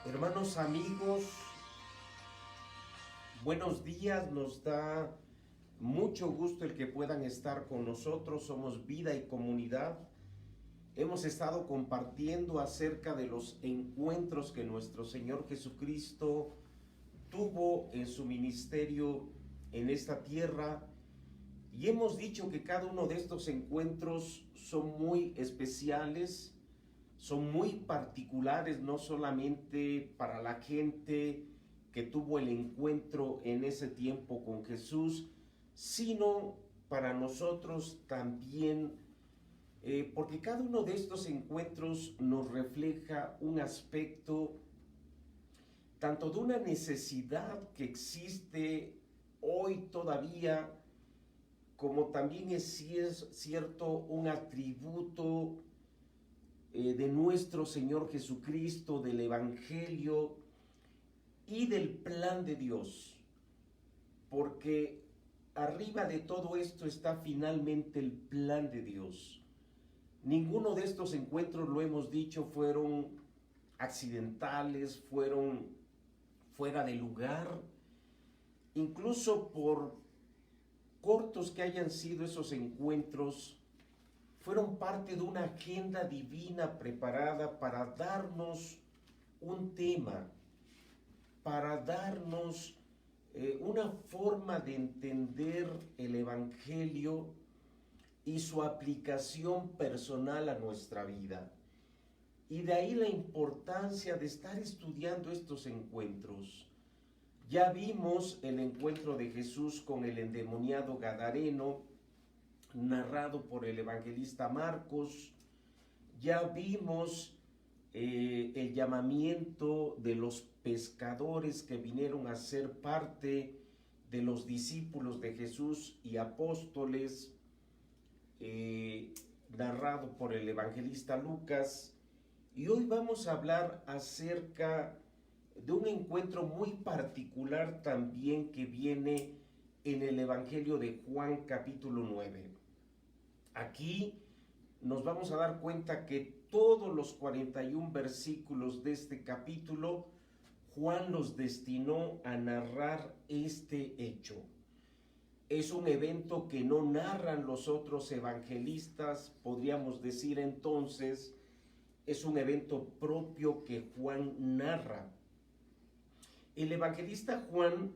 Hermanos, amigos, buenos días. Nos da mucho gusto el que puedan estar con nosotros. Somos Vida y Comunidad. Hemos estado compartiendo acerca de los encuentros que nuestro Señor Jesucristo tuvo en su ministerio en esta tierra. Y hemos dicho que cada uno de estos encuentros son muy especiales, son muy particulares, no solamente para la gente que tuvo el encuentro en ese tiempo con Jesús, sino para nosotros también, porque cada uno de estos encuentros nos refleja un aspecto tanto de una necesidad que existe hoy todavía, como también es cierto un atributo de nuestro Señor Jesucristo, del Evangelio y del plan de Dios, porque arriba de todo esto está finalmente el plan de Dios. Ninguno de estos encuentros, lo hemos dicho, fueron accidentales, fueron fuera de lugar, incluso por cortos que hayan sido esos encuentros, fueron parte de una agenda divina preparada para darnos un tema, para darnos una forma de entender el Evangelio y su aplicación personal a nuestra vida. Y de ahí la importancia de estar estudiando estos encuentros. Ya vimos el encuentro de Jesús con el endemoniado Gadareno, narrado por el evangelista Marcos. Ya vimos el llamamiento de los pescadores que vinieron a ser parte de los discípulos de Jesús y apóstoles, narrado por el evangelista Lucas. Y hoy vamos a hablar acerca de un encuentro muy particular también que viene en el Evangelio de Juan capítulo 9. Aquí nos vamos a dar cuenta que todos los 41 versículos de este capítulo, Juan los destinó a narrar este hecho. Es un evento que no narran los otros evangelistas, podríamos decir entonces, es un evento propio que Juan narra. El evangelista Juan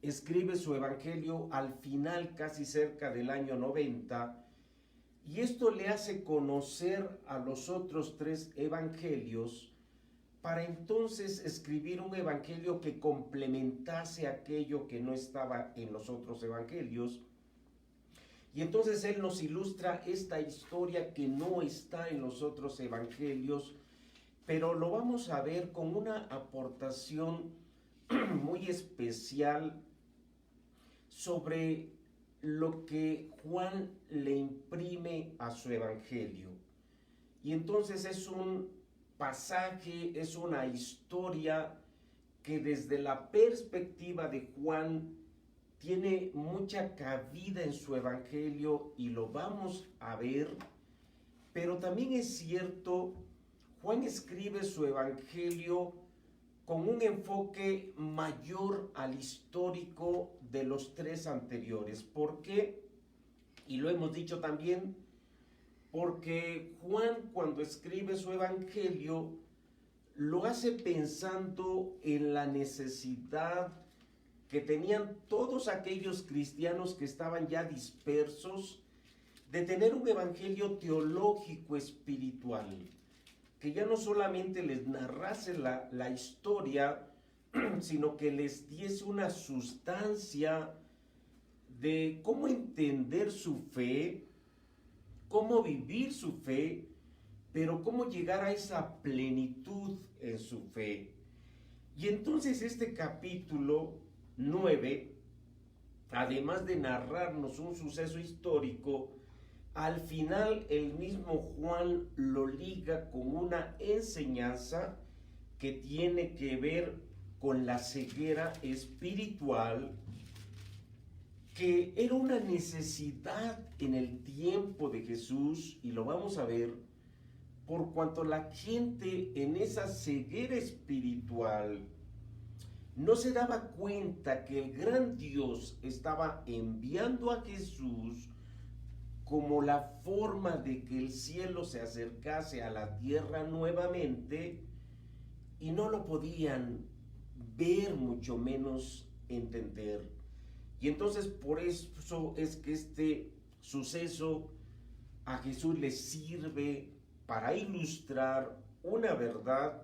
escribe su evangelio al final, casi cerca del año 90, y esto le hace conocer a los otros tres evangelios para entonces escribir un evangelio que complementase aquello que no estaba en los otros evangelios. Y entonces él nos ilustra esta historia que no está en los otros evangelios, pero lo vamos a ver con una aportación muy especial sobre lo que Juan le imprime a su evangelio. Y entonces es un pasaje, es una historia que desde la perspectiva de Juan tiene mucha cabida en su evangelio y lo vamos a ver, pero también es cierto, Juan escribe su evangelio con un enfoque mayor al histórico de los tres anteriores. ¿Por qué? Y lo hemos dicho también, porque Juan cuando escribe su evangelio lo hace pensando en la necesidad que tenían todos aquellos cristianos que estaban ya dispersos de tener un evangelio teológico espiritual, que ya no solamente les narrase la historia, sino que les diese una sustancia de cómo entender su fe, cómo vivir su fe, pero cómo llegar a esa plenitud en su fe. Y entonces este capítulo 9, además de narrarnos un suceso histórico, al final el mismo Juan lo liga con una enseñanza que tiene que ver con la ceguera espiritual, que era una necesidad en el tiempo de Jesús, y lo vamos a ver, por cuanto la gente en esa ceguera espiritual no se daba cuenta que el gran Dios estaba enviando a Jesús como la forma de que el cielo se acercase a la tierra nuevamente, y no lo podían ver, mucho menos entender. Y entonces por eso es que este suceso a Jesús le sirve para ilustrar una verdad.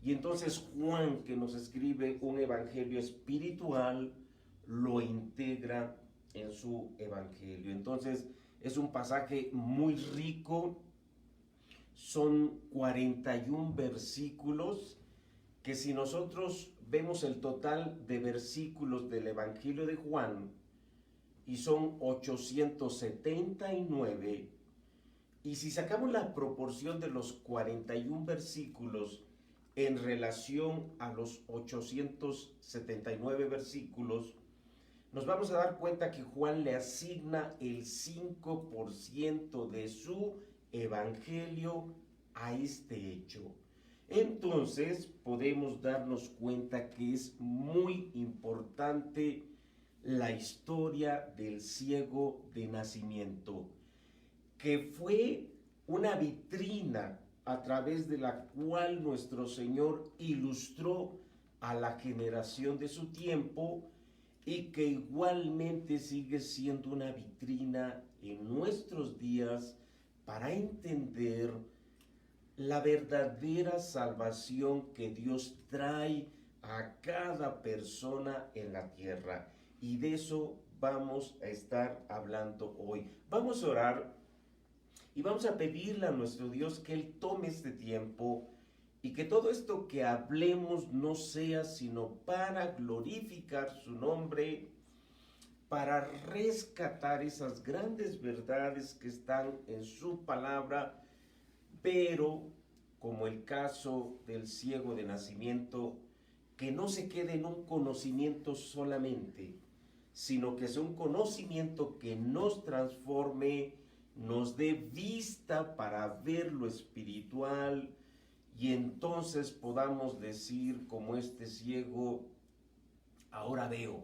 Y entonces Juan, que nos escribe un evangelio espiritual, lo integra en su evangelio. Entonces es un pasaje muy rico, son 41 versículos, que si nosotros vemos el total de versículos del evangelio de Juan, y son 879, y si sacamos la proporción de los 41 versículos en relación a los 879 versículos, nos vamos a dar cuenta que Juan le asigna el 5% de su evangelio a este hecho. Entonces podemos darnos cuenta que es muy importante la historia del ciego de nacimiento, que fue una vitrina a través de la cual nuestro Señor ilustró a la generación de su tiempo, y que igualmente sigue siendo una vitrina en nuestros días para entender la verdadera salvación que Dios trae a cada persona en la tierra. Y de eso vamos a estar hablando hoy. Vamos a orar y vamos a pedirle a nuestro Dios que Él tome este tiempo y que todo esto que hablemos no sea sino para glorificar su nombre, para rescatar esas grandes verdades que están en su palabra, pero como el caso del ciego de nacimiento, que no se quede en un conocimiento solamente, sino que sea un conocimiento que nos transforme, nos dé vista para ver lo espiritual, y entonces podamos decir como este ciego: ahora veo,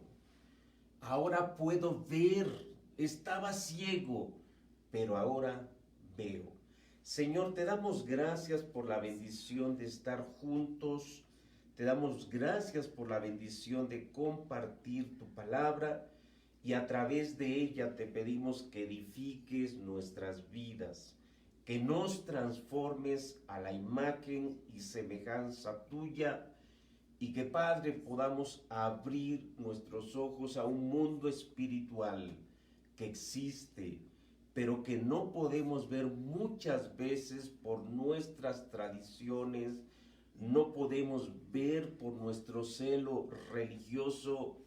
ahora puedo ver, estaba ciego, pero ahora veo. Señor, te damos gracias por la bendición de estar juntos, te damos gracias por la bendición de compartir tu palabra, y a través de ella te pedimos que edifiques nuestras vidas, que nos transformes a la imagen y semejanza tuya, y que, Padre, podamos abrir nuestros ojos a un mundo espiritual que existe, pero que no podemos ver muchas veces por nuestras tradiciones, no podemos ver por nuestro celo religioso,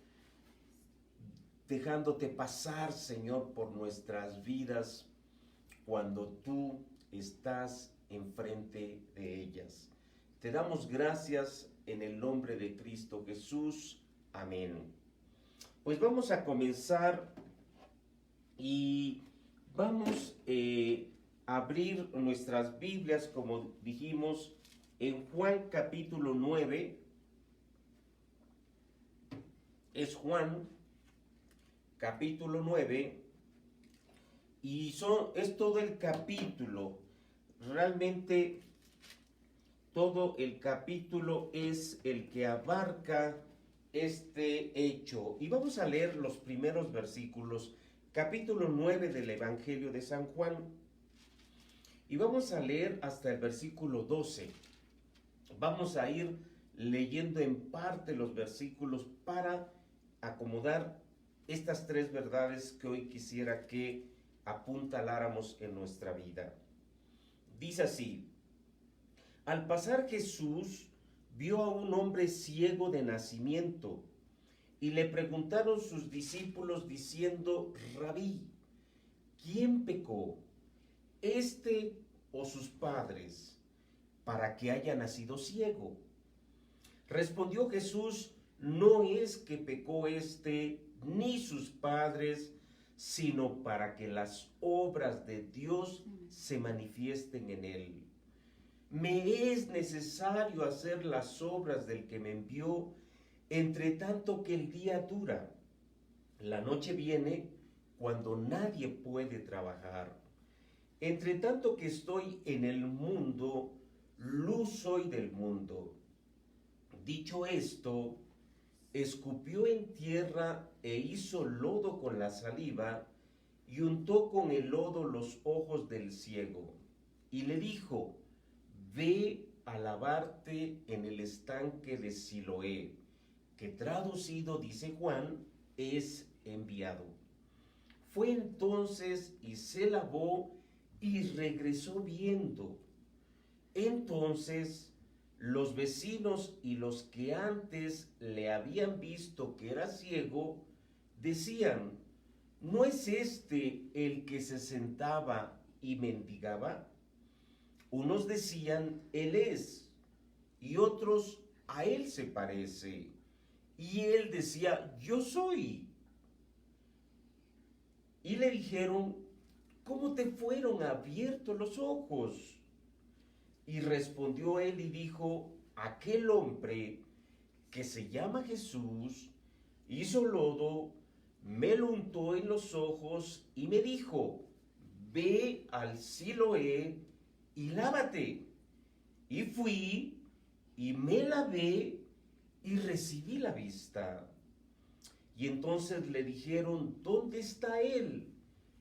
dejándote pasar, Señor, por nuestras vidas cuando tú estás enfrente de ellas. Te damos gracias en el nombre de Cristo Jesús. Amén. Pues vamos a comenzar y vamos a abrir nuestras Biblias, como dijimos, en Juan capítulo 9. Es Juan capítulo 9. Y es todo el capítulo, realmente todo el capítulo es el que abarca este hecho. Y vamos a leer los primeros versículos, capítulo 9 del Evangelio de San Juan. Y vamos a leer hasta el versículo 12. Vamos a ir leyendo en parte los versículos para acomodar estas tres verdades que hoy quisiera que apuntaláramos en nuestra vida. Dice así: al pasar Jesús vio a un hombre ciego de nacimiento, y le preguntaron sus discípulos diciendo: Rabí, ¿quién pecó, este o sus padres, para que haya nacido ciego? Respondió Jesús: no es que pecó este ni sus padres, sino para que las obras de Dios se manifiesten en él. Me es necesario hacer las obras del que me envió, entre tanto que el día dura. La noche viene cuando nadie puede trabajar. Entre tanto que estoy en el mundo, luz soy del mundo. Dicho esto, escupió en tierra e hizo lodo con la saliva y untó con el lodo los ojos del ciego. Y le dijo, ve a lavarte en el estanque de Siloé, que traducido, dice Juan, es enviado. Fue entonces y se lavó y regresó viendo. Entonces los vecinos y los que antes le habían visto que era ciego, decían, ¿no es este el que se sentaba y mendigaba? Unos decían, él es, y otros, a él se parece. Y él decía, yo soy. Y le dijeron, ¿cómo te fueron abiertos los ojos? Y respondió él y dijo, aquel hombre que se llama Jesús hizo lodo, me lo untó en los ojos y me dijo, ve al Siloé y lávate. Y fui y me lavé y recibí la vista. Y entonces le dijeron, ¿dónde está él?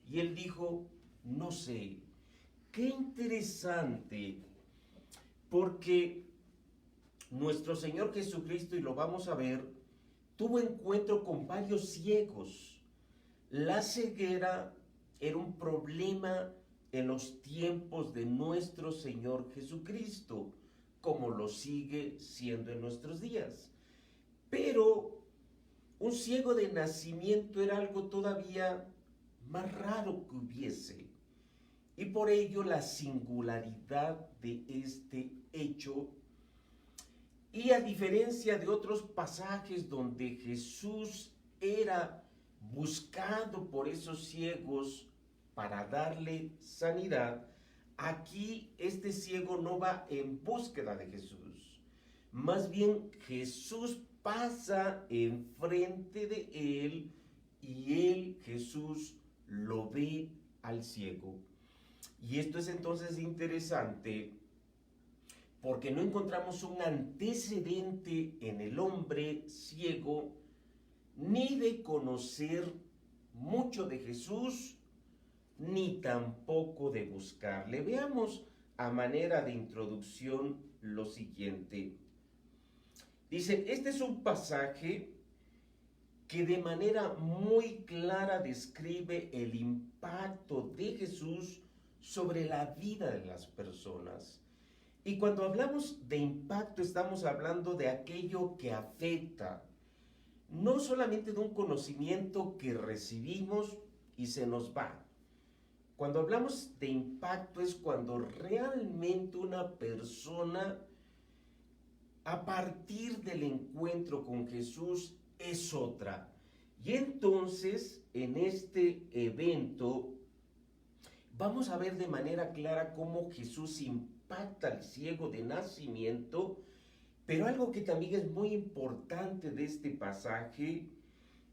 Y él dijo, no sé. Qué interesante, porque nuestro Señor Jesucristo, y lo vamos a ver, tuvo encuentro con varios ciegos. La ceguera era un problema en los tiempos de nuestro Señor Jesucristo, como lo sigue siendo en nuestros días. Pero un ciego de nacimiento era algo todavía más raro que hubiese. Y por ello la singularidad de este hecho. Y a diferencia de otros pasajes donde Jesús era buscado por esos ciegos para darle sanidad, aquí este ciego no va en búsqueda de Jesús. Más bien Jesús pasa enfrente de él y él, Jesús, lo ve al ciego. Y esto es entonces interesante porque no encontramos un antecedente en el hombre ciego ni de conocer mucho de Jesús, ni tampoco de buscarle. Veamos a manera de introducción lo siguiente. Dice, este es un pasaje que de manera muy clara describe el impacto de Jesús sobre la vida de las personas. Y cuando hablamos de impacto estamos hablando de aquello que afecta, no solamente de un conocimiento que recibimos y se nos va. Cuando hablamos de impacto es cuando realmente una persona, a partir del encuentro con Jesús, es otra. Y entonces, en este evento, vamos a ver de manera clara cómo Jesús impacta al ciego de nacimiento, pero algo que también es muy importante de este pasaje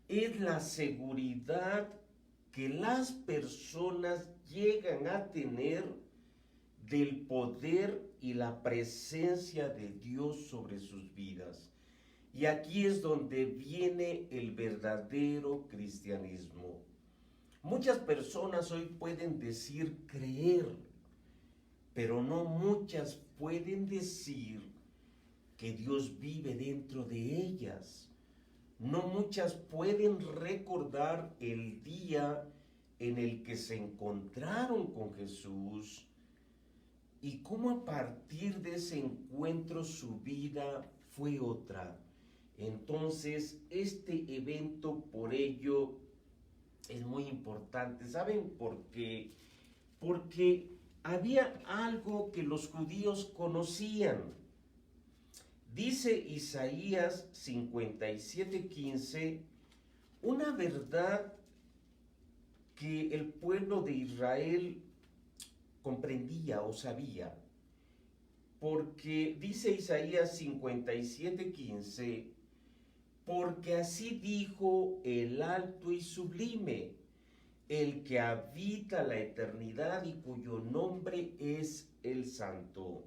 es la seguridad que las personas llegan a tener del poder y la presencia de Dios sobre sus vidas. Y aquí es donde viene el verdadero cristianismo. Muchas personas hoy pueden decir creer, pero no muchas pueden decir que Dios vive dentro de ellas. No muchas pueden recordar el día en el que se encontraron con Jesús y cómo a partir de ese encuentro su vida fue otra. Entonces, este evento por ello es muy importante. ¿Saben por qué? Porque había algo que los judíos conocían. Dice Isaías 57:15, una verdad que el pueblo de Israel comprendía o sabía. porque dice Isaías 57:15, porque así dijo el alto y sublime, el que habita la eternidad y cuyo nombre es el Santo.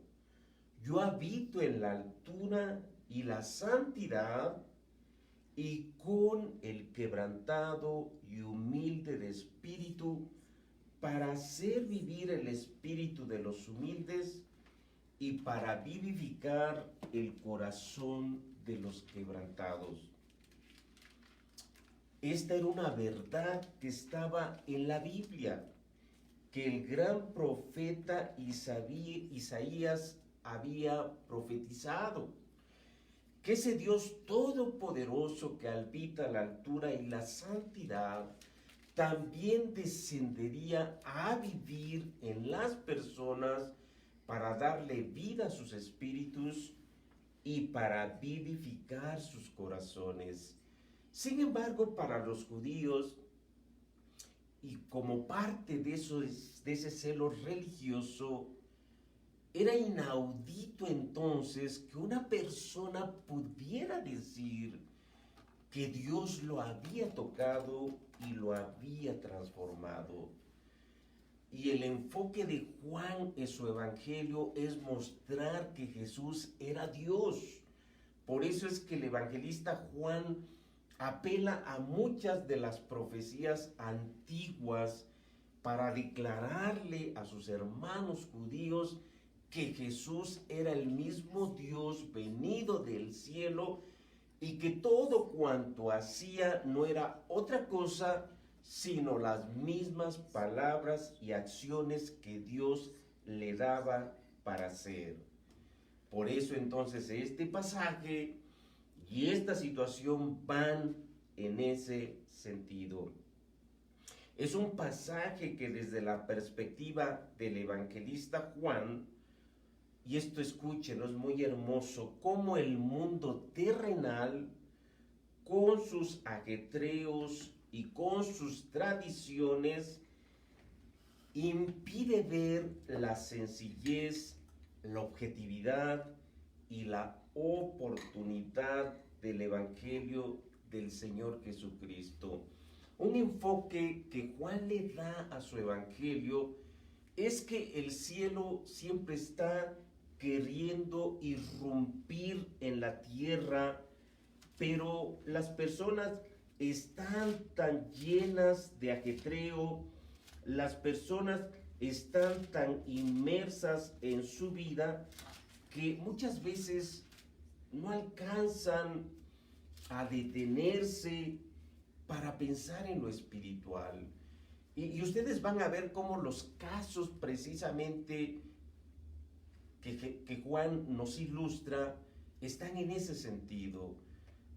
Yo habito en la altura y la santidad, y con el quebrantado y humilde de espíritu, para hacer vivir el espíritu de los humildes y para vivificar el corazón de los quebrantados. Esta era una verdad que estaba en la Biblia, que el gran profeta Isaías había profetizado, que ese Dios todopoderoso que habita la altura y la santidad también descendería a vivir en las personas para darle vida a sus espíritus y para vivificar sus corazones. Sin embargo, para los judíos, y como parte de ese celo religioso, era inaudito entonces que una persona pudiera decir que Dios lo había tocado y lo había transformado. Y el enfoque de Juan en su evangelio es mostrar que Jesús era Dios. Por eso es que el evangelista Juan apela a muchas de las profecías antiguas para declararle a sus hermanos judíos que Jesús era el mismo Dios venido del cielo y que todo cuanto hacía no era otra cosa sino las mismas palabras y acciones que Dios le daba para hacer. Por eso entonces este pasaje y esta situación van en ese sentido. Es un pasaje que desde la perspectiva del evangelista Juan, y esto escúchenlo, es muy hermoso, cómo el mundo terrenal, con sus ajetreos y con sus tradiciones, impide ver la sencillez, la objetividad y la oportunidad del Evangelio del Señor Jesucristo. Un enfoque que Juan le da a su Evangelio es que el cielo siempre está queriendo irrumpir en la tierra, pero las personas están tan llenas de ajetreo, las personas están tan inmersas en su vida que muchas veces no alcanzan a detenerse para pensar en lo espiritual. Y ustedes van a ver cómo los casos precisamente que Juan nos ilustra están en ese sentido.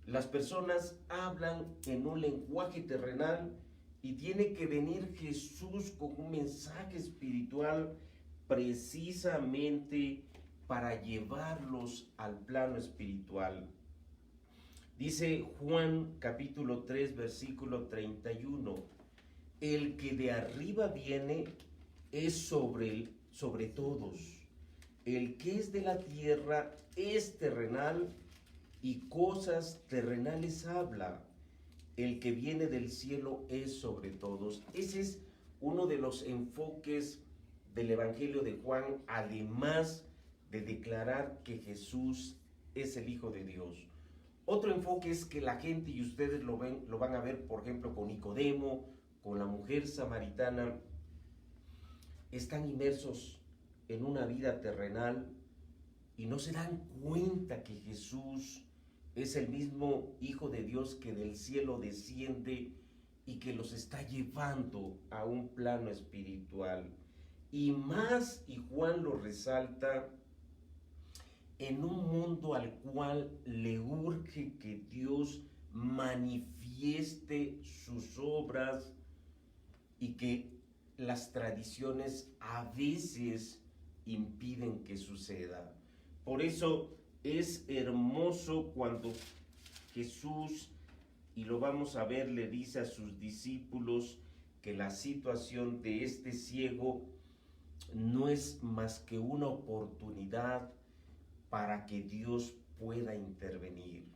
Las personas hablan en un lenguaje terrenal y tiene que venir Jesús con un mensaje espiritual precisamente para llevarlos al plano espiritual. Dice Juan capítulo 3 versículo 31, el que de arriba viene es sobre todos. El que es de la tierra es terrenal y cosas terrenales habla. El que viene del cielo es sobre todos. Ese es uno de los enfoques del Evangelio de Juan, además de declarar que Jesús es el Hijo de Dios. Otro enfoque es que la gente, y ustedes lo van a ver, por ejemplo, con Nicodemo, con la mujer samaritana, están inmersos en una vida terrenal y no se dan cuenta que Jesús es el mismo Hijo de Dios que del cielo desciende y que los está llevando a un plano espiritual. Y más, y Juan lo resalta, en un mundo al cual le urge que Dios manifieste sus obras y que las tradiciones a veces impiden que suceda. Por eso es hermoso cuando Jesús, y lo vamos a ver, le dice a sus discípulos que la situación de este ciego no es más que una oportunidad para que Dios pueda intervenir.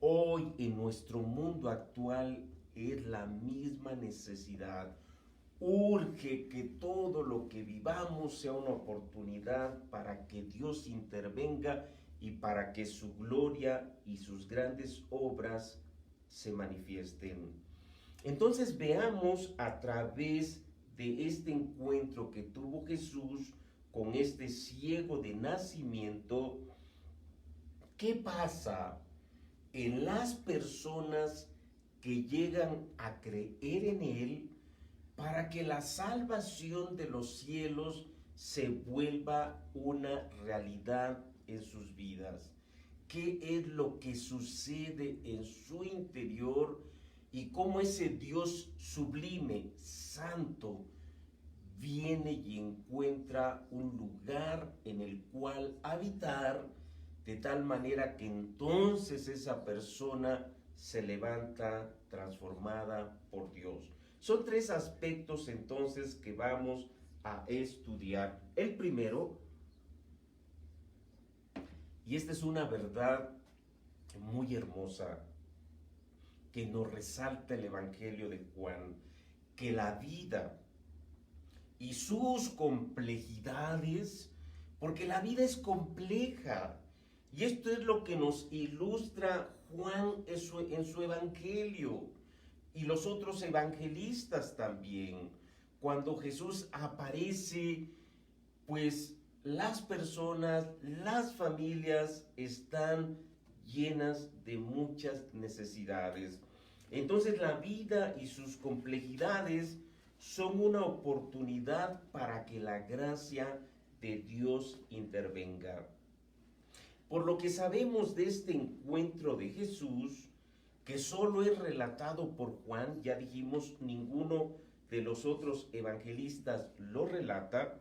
Hoy en nuestro mundo actual es la misma necesidad. Urge que todo lo que vivamos sea una oportunidad para que Dios intervenga y para que su gloria y sus grandes obras se manifiesten. Entonces veamos a través de este encuentro que tuvo Jesús con este ciego de nacimiento, ¿qué pasa en las personas que llegan a creer en Él para que la salvación de los cielos se vuelva una realidad en sus vidas? ¿Qué es lo que sucede en su interior y cómo ese Dios sublime, santo, viene y encuentra un lugar en el cual habitar, de tal manera que entonces esa persona se levanta transformada por Dios? Son tres aspectos entonces que vamos a estudiar. El primero, y esta es una verdad muy hermosa que nos resalta el Evangelio de Juan, que la vida y sus complejidades, porque la vida es compleja, y esto es lo que nos ilustra Juan en su Evangelio, y los otros evangelistas también. Cuando Jesús aparece, pues las personas, las familias están llenas de muchas necesidades. Entonces la vida y sus complejidades son una oportunidad para que la gracia de Dios intervenga. Por lo que sabemos de este encuentro de Jesús, que solo es relatado por Juan, ya dijimos, ninguno de los otros evangelistas lo relata.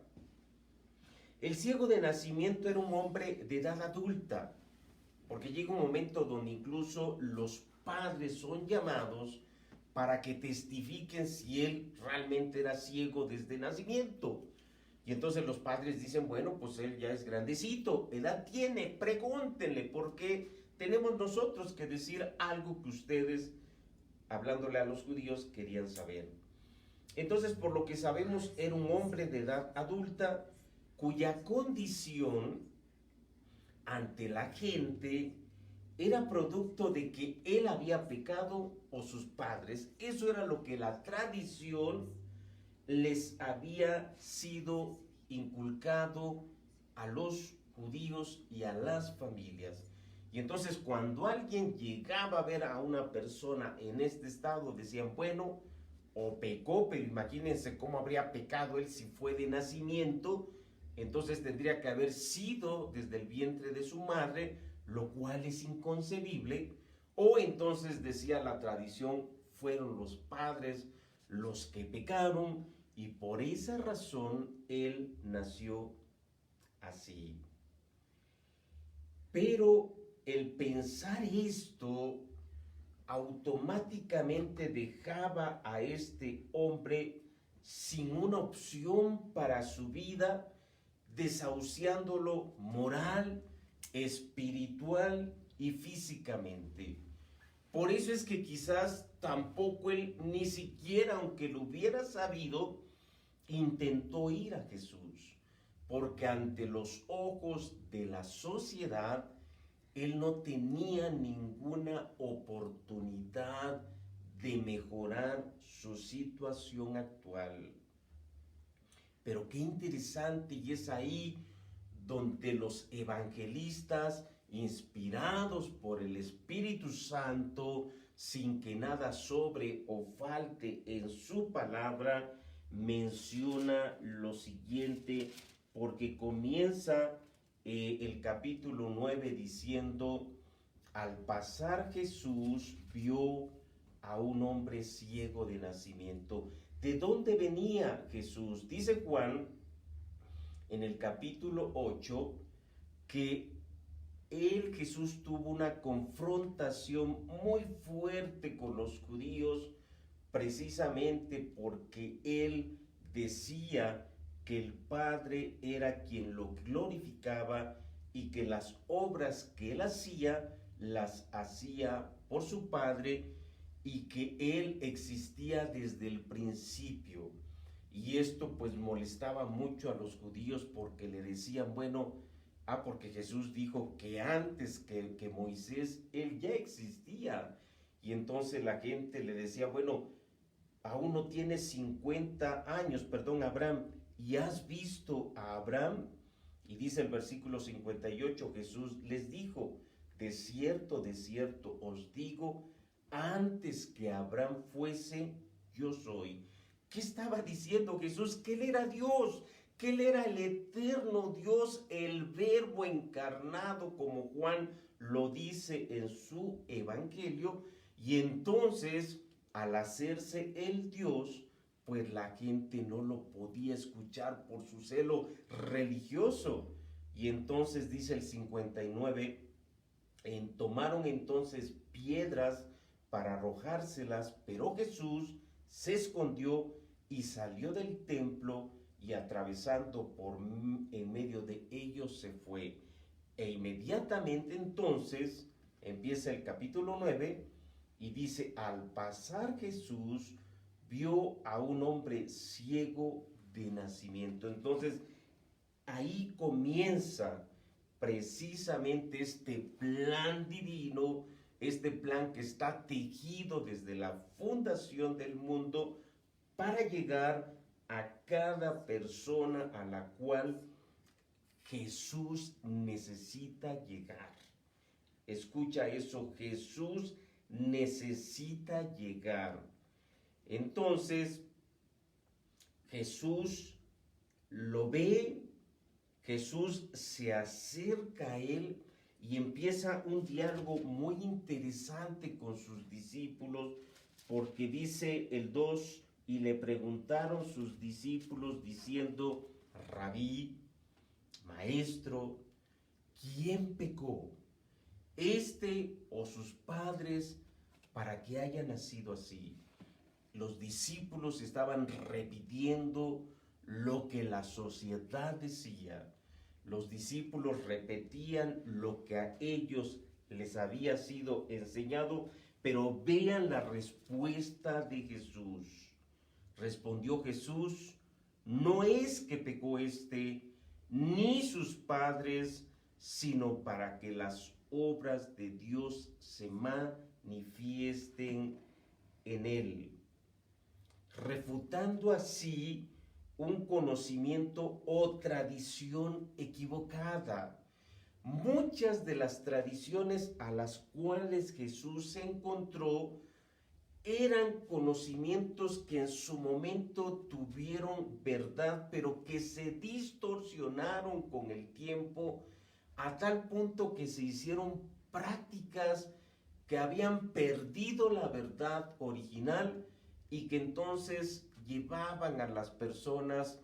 El ciego de nacimiento era un hombre de edad adulta, porque llega un momento donde incluso los padres son llamados para que testifiquen si él realmente era ciego desde nacimiento. Y entonces los padres dicen, bueno, pues él ya es grandecito, edad tiene, pregúntenle, porque tenemos nosotros que decir algo que ustedes, hablándole a los judíos, querían saber. Entonces, por lo que sabemos, era un hombre de edad adulta cuya condición ante la gente era producto de que él había pecado o sus padres. Eso era lo que la tradición les había sido inculcado a los judíos y a las familias. Y entonces cuando alguien llegaba a ver a una persona en este estado, decían, bueno, o pecó, pero imagínense cómo habría pecado él si fue de nacimiento, entonces tendría que haber sido desde el vientre de su madre, lo cual es inconcebible, o entonces decía la tradición, fueron los padres los que pecaron y por esa razón él nació así. Pero el pensar esto automáticamente dejaba a este hombre sin una opción para su vida, desahuciándolo moral, espiritual y físicamente. Por eso es que quizás tampoco él, ni siquiera aunque lo hubiera sabido, intentó ir a Jesús, porque ante los ojos de la sociedad, él no tenía ninguna oportunidad de mejorar su situación actual. Pero qué interesante, y es ahí donde los evangelistas, inspirados por el Espíritu Santo, sin que nada sobre o falte en su palabra, menciona lo siguiente, porque comienza el capítulo 9 diciendo, al pasar Jesús vio a un hombre ciego de nacimiento. ¿De dónde venía Jesús? Dice Juan en el capítulo 8 que Jesús tuvo una confrontación muy fuerte con los judíos, precisamente porque él decía que el Padre era quien lo glorificaba y que las obras que él hacía, las hacía por su Padre y que él existía desde el principio. Y esto pues molestaba mucho a los judíos porque le decían, bueno, porque Jesús dijo que antes que Moisés, él ya existía. Y entonces la gente le decía, bueno, aún no tienes 50 años, perdón, Abraham, ¿y has visto a Abraham? Y dice el versículo 58, Jesús les dijo, de cierto os digo, antes que Abraham fuese, yo soy. ¿Qué estaba diciendo Jesús? Que él era Dios, que él era el eterno Dios, el Verbo encarnado, como Juan lo dice en su evangelio. Y entonces, al hacerse el Dios, pues la gente no lo podía escuchar por su celo religioso. Y entonces dice el 59, tomaron entonces piedras para arrojárselas, pero Jesús se escondió y salió del templo y atravesando por en medio de ellos se fue. E inmediatamente entonces empieza el capítulo 9 y dice, al pasar Jesús vio a un hombre ciego de nacimiento. Entonces ahí comienza precisamente este plan divino, este plan que está tejido desde la fundación del mundo para llegar a cada persona a la cual Jesús necesita llegar. Escucha eso, Jesús necesita llegar. Entonces, Jesús lo ve, Jesús se acerca a él y empieza un diálogo muy interesante con sus discípulos, porque dice el 2, y le preguntaron sus discípulos diciendo, Rabí, maestro, ¿quién pecó, este o sus padres, para que haya nacido así? Los discípulos estaban repitiendo lo que la sociedad decía. Los discípulos repetían lo que a ellos les había sido enseñado, pero vean la respuesta de Jesús. Respondió Jesús, no es que pecó este ni sus padres, sino para que las obras de Dios se manifiesten en él, refutando así un conocimiento o tradición equivocada. Muchas de las tradiciones a las cuales Jesús se encontró eran conocimientos que en su momento tuvieron verdad, pero que se distorsionaron con el tiempo a tal punto que se hicieron prácticas que habían perdido la verdad original y que entonces llevaban a las personas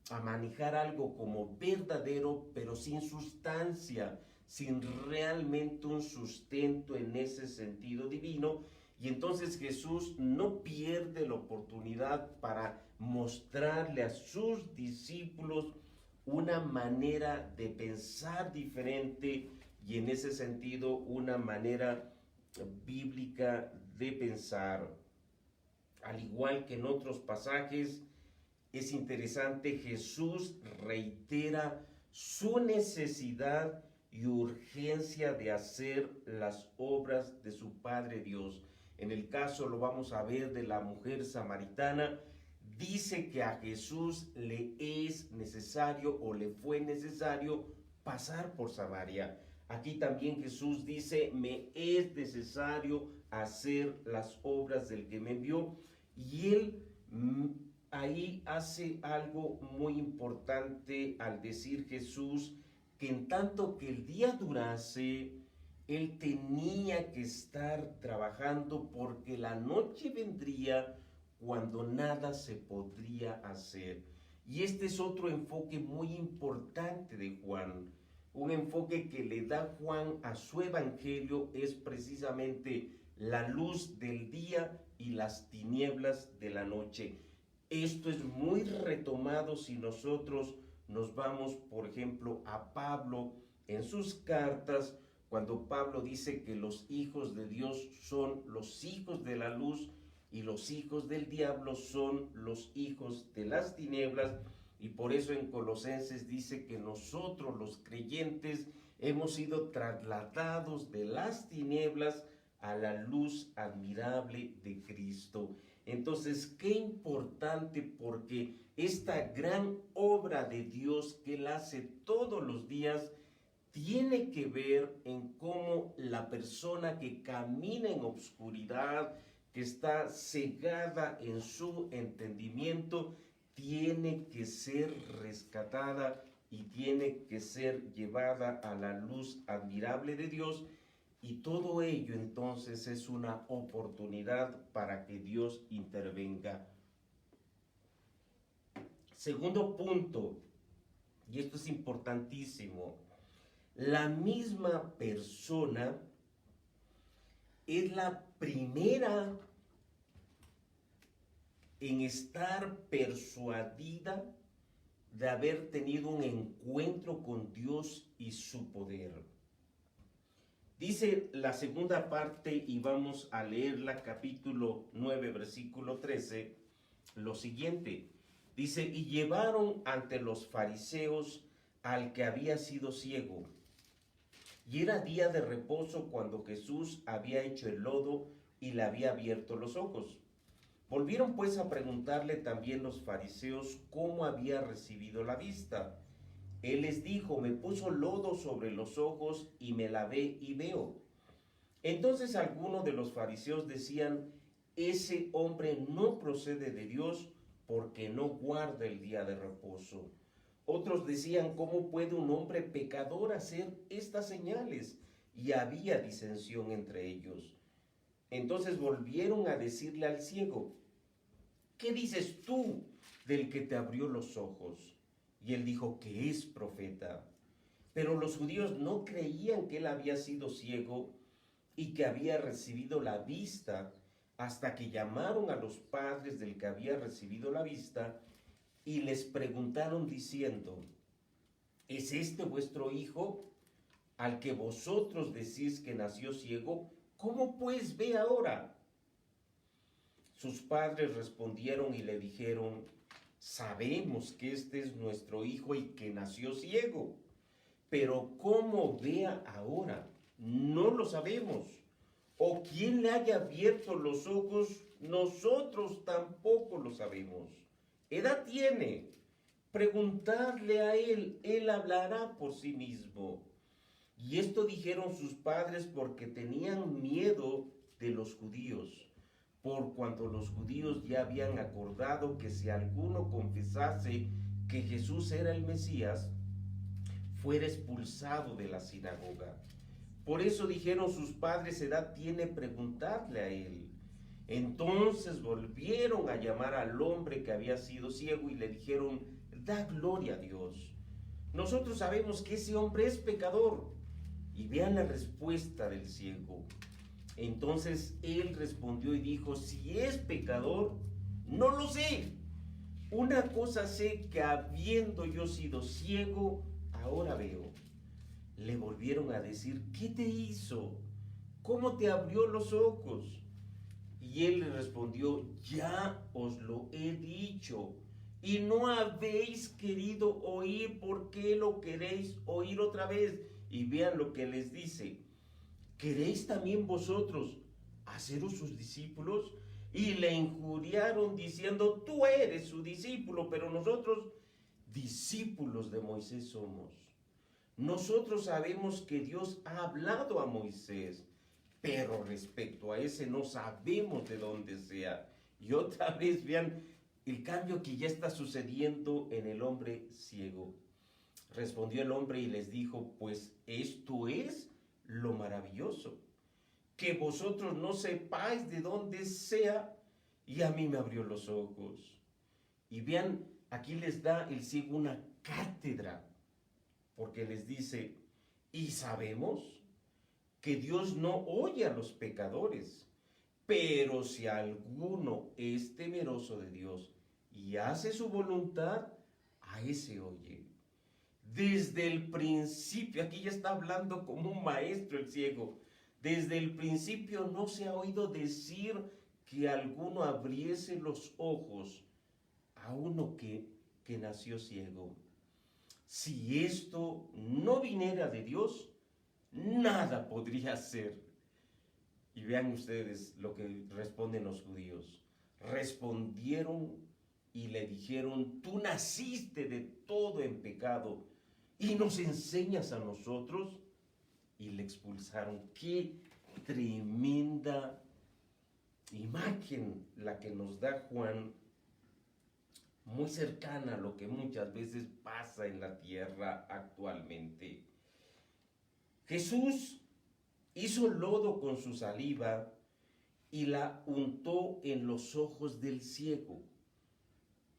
a manejar algo como verdadero, pero sin sustancia, sin realmente un sustento en ese sentido divino. Y entonces Jesús no pierde la oportunidad para mostrarle a sus discípulos una manera de pensar diferente y en ese sentido una manera bíblica de pensar. Al igual que en otros pasajes, es interesante, Jesús reitera su necesidad y urgencia de hacer las obras de su Padre Dios. En el caso, lo vamos a ver, de la mujer samaritana, dice que a Jesús le es necesario o le fue necesario pasar por Samaria. Aquí también Jesús dice, me es necesario hacer las obras del que me envió. Y él ahí hace algo muy importante al decir Jesús que en tanto que el día durase, él tenía que estar trabajando porque la noche vendría cuando nada se podría hacer. Y este es otro enfoque muy importante de Juan. Un enfoque que le da Juan a su evangelio es precisamente la luz del día y las tinieblas de la noche. Esto es muy retomado si nosotros nos vamos, por ejemplo, a Pablo en sus cartas, cuando Pablo dice que los hijos de Dios son los hijos de la luz y los hijos del diablo son los hijos de las tinieblas. Y por eso en Colosenses dice que nosotros los creyentes hemos sido trasladados de las tinieblas a la luz admirable de Cristo. Entonces, qué importante, porque esta gran obra de Dios que Él hace todos los días tiene que ver en cómo la persona que camina en obscuridad, que está cegada en su entendimiento, tiene que ser rescatada y tiene que ser llevada a la luz admirable de Dios. Y todo ello entonces es una oportunidad para que Dios intervenga. Segundo punto, y esto es importantísimo, la misma persona es la primera en estar persuadida de haber tenido un encuentro con Dios y su poder. Dice la segunda parte, y vamos a leerla, capítulo 9, versículo 13, lo siguiente. Dice, y llevaron ante los fariseos al que había sido ciego. Y era día de reposo cuando Jesús había hecho el lodo y le había abierto los ojos. Volvieron pues a preguntarle también los fariseos cómo había recibido la vista. Él les dijo, me puso lodo sobre los ojos y me lavé y veo. Entonces algunos de los fariseos decían, ese hombre no procede de Dios porque no guarda el día de reposo. Otros decían, ¿cómo puede un hombre pecador hacer estas señales? Y había disensión entre ellos. Entonces volvieron a decirle al ciego, ¿qué dices tú del que te abrió los ojos? Y él dijo que es profeta. Pero los judíos no creían que él había sido ciego y que había recibido la vista, hasta que llamaron a los padres del que había recibido la vista y les preguntaron diciendo, ¿es este vuestro hijo, al que vosotros decís que nació ciego? ¿Cómo pues ve ahora? Sus padres respondieron y le dijeron, sabemos que este es nuestro hijo y que nació ciego, pero cómo vea ahora, no lo sabemos. O quién le haya abierto los ojos, nosotros tampoco lo sabemos. Edad tiene, preguntadle a él, él hablará por sí mismo. Y esto dijeron sus padres porque tenían miedo de los judíos, por cuanto los judíos ya habían acordado que si alguno confesase que Jesús era el Mesías, fuera expulsado de la sinagoga. Por eso dijeron sus padres, edad tiene, preguntadle a él. Entonces volvieron a llamar al hombre que había sido ciego y le dijeron, da gloria a Dios. Nosotros sabemos que ese hombre es pecador. Y vean la respuesta del ciego. Entonces él respondió y dijo, si es pecador, no lo sé. Una cosa sé, que habiendo yo sido ciego, ahora veo. Le volvieron a decir, ¿qué te hizo? ¿Cómo te abrió los ojos? Y él le respondió, ya os lo he dicho, y no habéis querido oír. ¿Por qué lo queréis oír otra vez? Y vean lo que les dice, ¿queréis también vosotros haceros sus discípulos? Y le injuriaron diciendo, tú eres su discípulo, pero nosotros discípulos de Moisés somos. Nosotros sabemos que Dios ha hablado a Moisés, pero respecto a ese no sabemos de dónde sea. Y otra vez vean el cambio que ya está sucediendo en el hombre ciego. Respondió el hombre y les dijo, pues esto es lo maravilloso, que vosotros no sepáis de dónde sea, y a mí me abrió los ojos. Y vean, aquí les da el ciego una cátedra, porque les dice, y sabemos que Dios no oye a los pecadores, pero si alguno es temeroso de Dios y hace su voluntad, a ese oye. Desde el principio, aquí ya está hablando como un maestro el ciego, desde el principio no se ha oído decir que alguno abriese los ojos a uno que nació ciego. Si esto no viniera de Dios, nada podría ser. Y vean ustedes lo que responden los judíos. Respondieron y le dijeron: tú naciste de todo en pecado y nos enseñas a nosotros. Y le expulsaron. Qué tremenda imagen la que nos da Juan, muy cercana a lo que muchas veces pasa en la tierra actualmente. Jesús hizo lodo con su saliva y la untó en los ojos del ciego.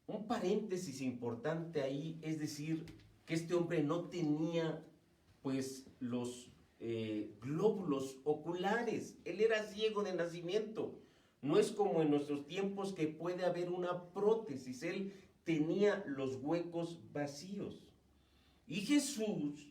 Un paréntesis importante ahí, es decir, que este hombre no tenía pues los glóbulos oculares. Él era ciego de nacimiento. No es como en nuestros tiempos que puede haber una prótesis. Él tenía los huecos vacíos. Y Jesús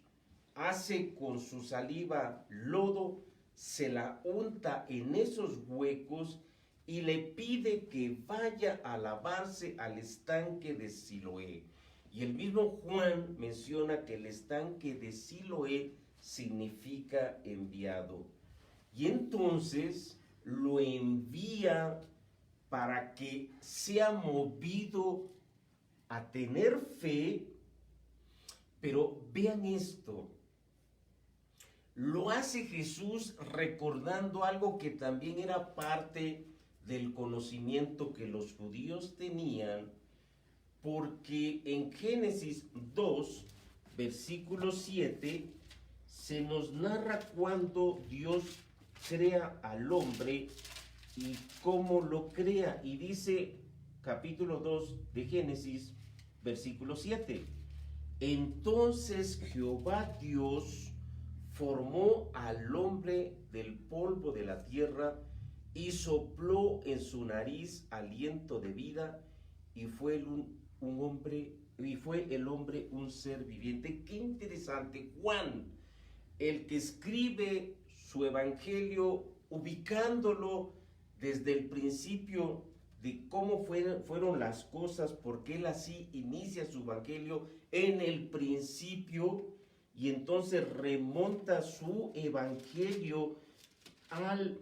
hace con su saliva lodo, se la unta en esos huecos y le pide que vaya a lavarse al estanque de Siloé. Y el mismo Juan menciona que el estanque de Siloé significa enviado. Y entonces lo envía para que sea movido a tener fe. Pero vean esto, lo hace Jesús recordando algo que también era parte del conocimiento que los judíos tenían, porque en Génesis 2, versículo 7, se nos narra cuando Dios crea al hombre y cómo lo crea. Y dice, capítulo 2 de Génesis, versículo 7, entonces Jehová Dios formó al hombre del polvo de la tierra y sopló en su nariz aliento de vida, y fue el hombre un ser viviente. Qué interesante. Juan, el que escribe su evangelio ubicándolo desde el principio de cómo fueron las cosas, porque él así inicia su evangelio en el principio, y entonces remonta su evangelio al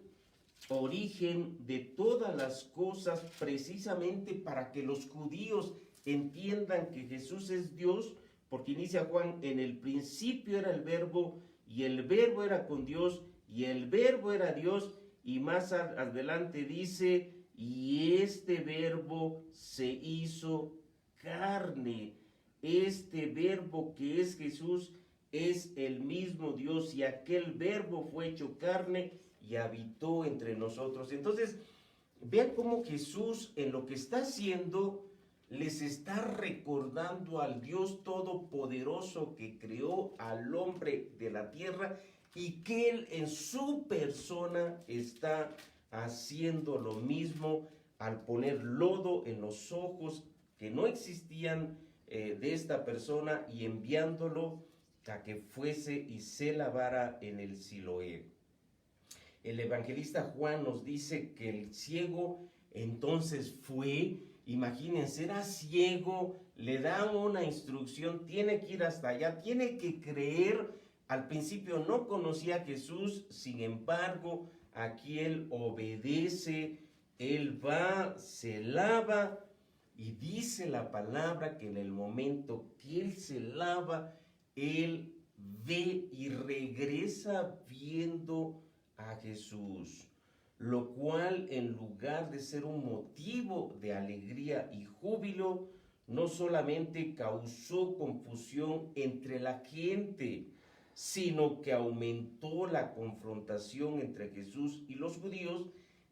origen de todas las cosas, precisamente para que los judíos entiendan que Jesús es Dios, porque inicia Juan: en el principio era el verbo, y el verbo era con Dios, y el verbo era Dios. Y más adelante dice: y este verbo se hizo carne. Este verbo que es Jesús es el mismo Dios, y aquel verbo fue hecho carne y habitó entre nosotros. Entonces, vean cómo Jesús, en lo que está haciendo, les está recordando al Dios Todopoderoso que creó al hombre de la tierra, y que Él en su persona está haciendo lo mismo al poner lodo en los ojos que no existían de esta persona, y enviándolo a que fuese y se lavara en el Siloé. El evangelista Juan nos dice que el ciego entonces fue, imagínense, era ciego, le dan una instrucción, tiene que ir hasta allá, tiene que creer. Al principio no conocía a Jesús, sin embargo, aquí él obedece, él va, se lava, y dice la palabra que en el momento que él se lava, él ve y regresa viendo a Jesús, lo cual, en lugar de ser un motivo de alegría y júbilo, no solamente causó confusión entre la gente, sino que aumentó la confrontación entre Jesús y los judíos,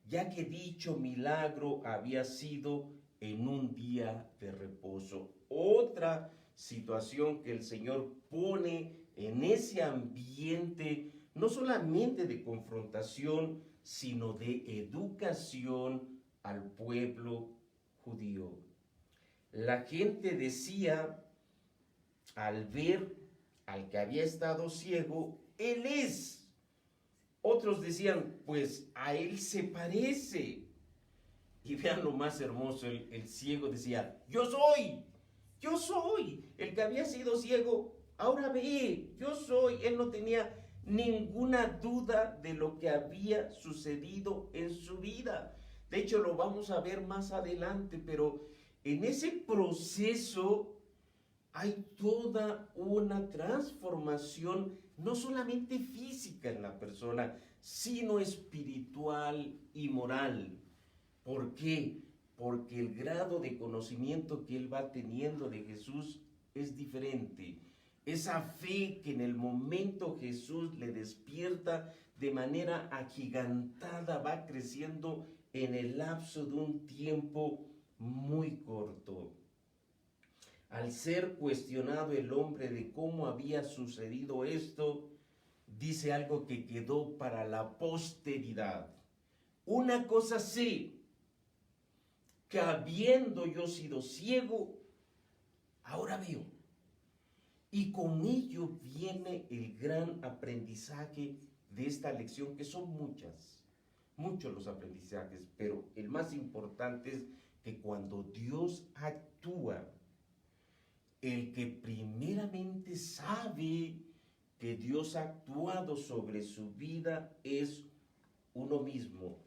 ya que dicho milagro había sido en un día de reposo. Otra situación que el Señor pone en ese ambiente, no solamente de confrontación, sino de educación al pueblo judío. La gente decía al ver al que había estado ciego, él es. Otros decían, pues a él se parece. Y vean lo más hermoso, el ciego decía, yo soy, el que había sido ciego, ahora ve, yo soy. Él no tenía ninguna duda de lo que había sucedido en su vida. De hecho, lo vamos a ver más adelante, pero en ese proceso hay toda una transformación, no solamente física en la persona, sino espiritual y moral. ¿Por qué? Porque el grado de conocimiento que él va teniendo de Jesús es diferente. Esa fe que en el momento Jesús le despierta de manera agigantada va creciendo en el lapso de un tiempo muy corto. Al ser cuestionado el hombre de cómo había sucedido esto, dice algo que quedó para la posteridad. Una cosa sé, que habiendo yo sido ciego, ahora veo. Y con ello viene el gran aprendizaje de esta lección, que son muchos los aprendizajes, pero el más importante es que cuando Dios actúa, el que primeramente sabe que Dios ha actuado sobre su vida es uno mismo.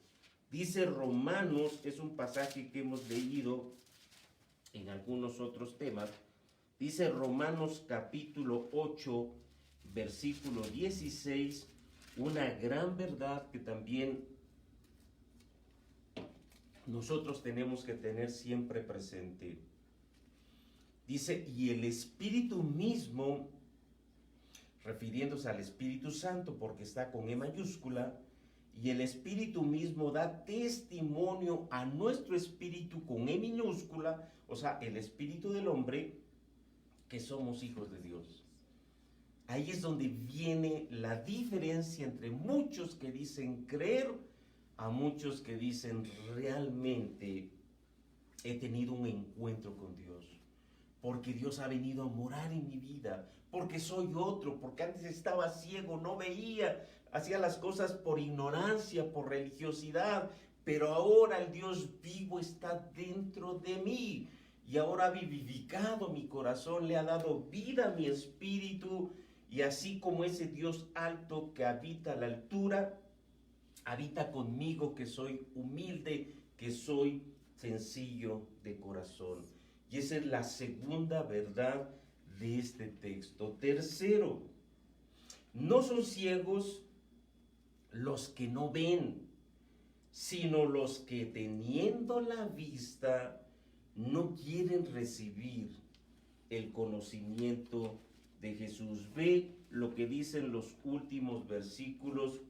Dice Romanos, es un pasaje que hemos leído en algunos otros temas, dice Romanos capítulo 8, versículo 16, una gran verdad que también nosotros tenemos que tener siempre presente. Dice, y el Espíritu mismo, refiriéndose al Espíritu Santo, porque está con E mayúscula, y el Espíritu mismo da testimonio a nuestro espíritu con E minúscula, o sea, el espíritu del hombre, que somos hijos de Dios. Ahí es donde viene la diferencia entre muchos que dicen creer a muchos que dicen realmente he tenido un encuentro con Dios. Porque Dios ha venido a morar en mi vida, porque soy otro, porque antes estaba ciego, no veía, hacía las cosas por ignorancia, por religiosidad, pero ahora el Dios vivo está dentro de mí y ahora ha vivificado mi corazón, le ha dado vida a mi espíritu, y así como ese Dios alto que habita a la altura, habita conmigo que soy humilde, que soy sencillo de corazón. Y esa es la segunda verdad de este texto. Tercero, no son ciegos los que no ven, sino los que teniendo la vista no quieren recibir el conocimiento de Jesús. Ve lo que dicen los últimos versículos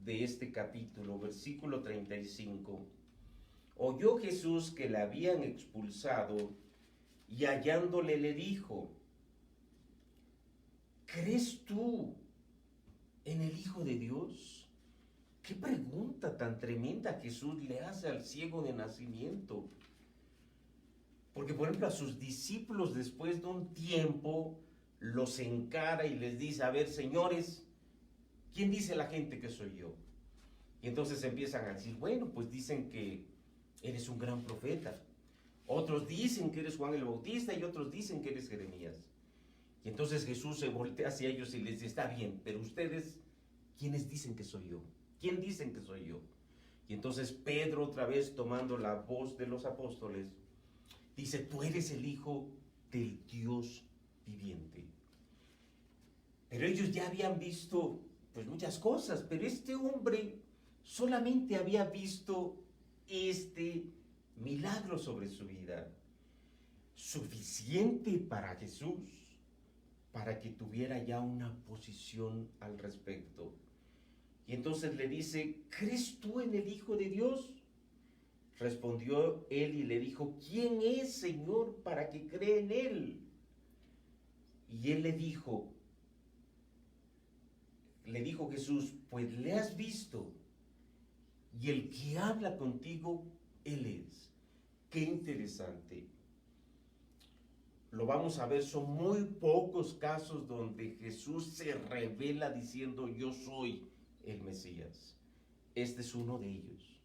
de este capítulo, versículo 35. Oyó Jesús que la habían expulsado, y hallándole le dijo, ¿crees tú en el Hijo de Dios? Qué pregunta tan tremenda Jesús le hace al ciego de nacimiento. Porque, por ejemplo, a sus discípulos después de un tiempo los encara y les dice, a ver, señores, ¿quién dice la gente que soy yo? Y entonces empiezan a decir, bueno, pues dicen que eres un gran profeta. Otros dicen que eres Juan el Bautista y otros dicen que eres Jeremías. Y entonces Jesús se voltea hacia ellos y les dice, está bien, pero ustedes, ¿quiénes dicen que soy yo? ¿Quién dicen que soy yo? Y entonces Pedro, otra vez tomando la voz de los apóstoles, dice, tú eres el Hijo del Dios viviente. Pero ellos ya habían visto pues muchas cosas, pero este hombre solamente había visto este milagro sobre su vida, suficiente para Jesús, para que tuviera ya una posición al respecto. Y entonces le dice, ¿crees tú en el Hijo de Dios? Respondió él y le dijo, ¿quién es, Señor, para que cree en él? Y él le dijo Jesús, pues le has visto, y el que habla contigo, él es. Qué interesante. lo vamos a ver, son muy pocos casos donde Jesús se revela diciendo yo soy el Mesías. Este es uno de ellos.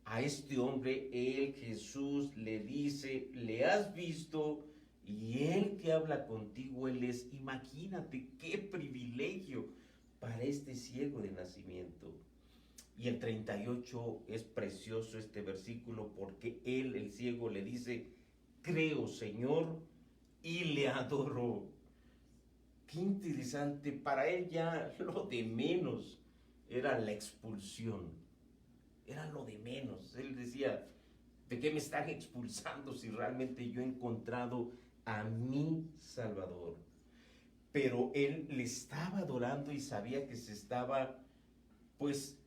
A este hombre, Jesús le dice, le has visto, y él que habla contigo, él es, imagínate qué privilegio para este ciego de nacimiento. Y el 38 es precioso este versículo porque él, el ciego, le dice, creo, Señor, y le adoró. Qué interesante, para él ya lo de menos era la expulsión, era lo de menos. Él decía, ¿de qué me están expulsando si realmente yo he encontrado a mi Salvador? Pero él le estaba adorando y sabía que se estaba, pues,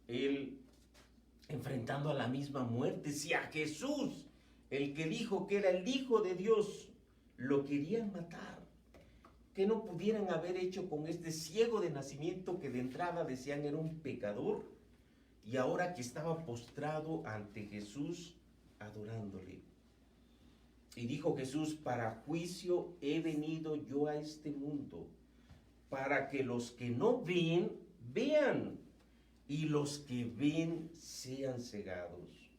él enfrentando a la misma muerte. Si a Jesús, el que dijo que era el Hijo de Dios, lo querían matar, ¿qué no pudieran haber hecho con este ciego de nacimiento que de entrada decían era un pecador? Y ahora que estaba postrado ante Jesús, adorándole. Y dijo Jesús, para juicio he venido yo a este mundo, para que los que no ven, vean, y los que ven sean cegados.